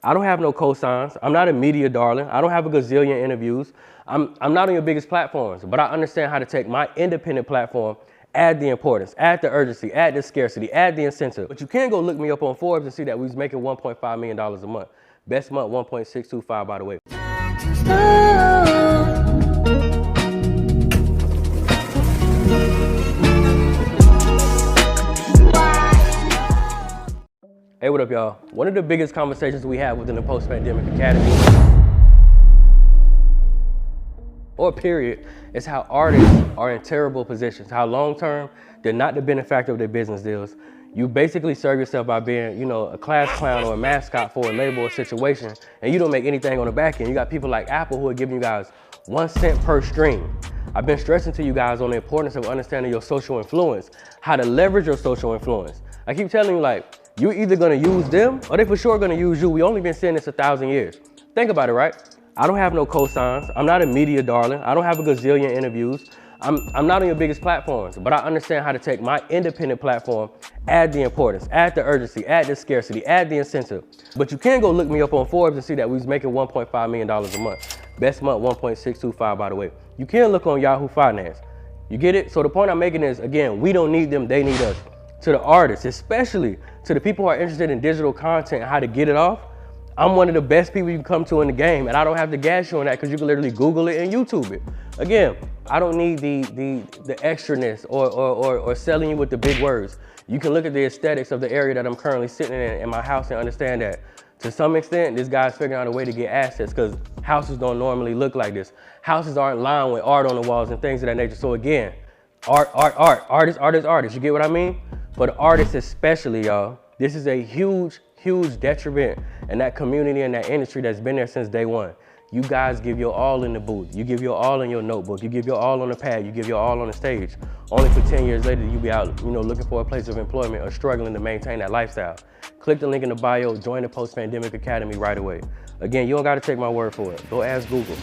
I don't have no cosigns. I'm not a media darling. I don't have a gazillion interviews. I'm not on your biggest platforms, but I understand how to take my independent platform, add the importance, add the urgency, add the scarcity, add the incentive. But you can go look me up on Forbes and see that we was making $1.5 million a month. Best month, 1.625, by the way. Hey, what up, y'all? One of the biggest conversations we have within the Post-Pandemic Academy, or period, is how artists are in terrible positions. How long-term, they're not the benefactor of their business deals. You basically serve yourself by being, a class clown or a mascot for a label or situation, and you don't make anything on the back end. You got people like Apple who are giving you guys 1 cent per stream. I've been stressing to you guys on the importance of understanding your social influence, how to leverage your social influence. I keep telling you, you're either gonna use them or they for sure gonna use you. We only been saying this 1,000 years. Think about it, right? I don't have no cosigns. I'm not a media darling. I don't have a gazillion interviews. I'm not on your biggest platforms, but I understand how to take my independent platform, add the importance, add the urgency, add the scarcity, add the incentive. But you can go look me up on Forbes and see that we was making $1.5 million a month. Best month, 1.625, by the way. You can look on Yahoo Finance. You get it? So the point I'm making is, again, we don't need them, they need us. To the artists, especially to the people who are interested in digital content and how to get it off, I'm one of the best people you can come to in the game, and I don't have to gas you on that because you can literally Google it and YouTube it. Again, I don't need the extraness or selling you with the big words. You can look at the aesthetics of the area that I'm currently sitting in my house and understand that to some extent, this guy's figuring out a way to get assets because houses don't normally look like this. Houses aren't lined with art on the walls and things of that nature. So again, artists. You get what I mean? For the artists especially, y'all, this is a huge detriment in that community and that industry that's been there since day one. You guys give your all in the booth. You give your all in your notebook. You give your all on the pad. You give your all on the stage. Only for 10 years later, you be out, looking for a place of employment or struggling to maintain that lifestyle. Click the link in the bio, join the Post-Pandemic Academy right away. Again, you don't gotta take my word for it. Go ask Google.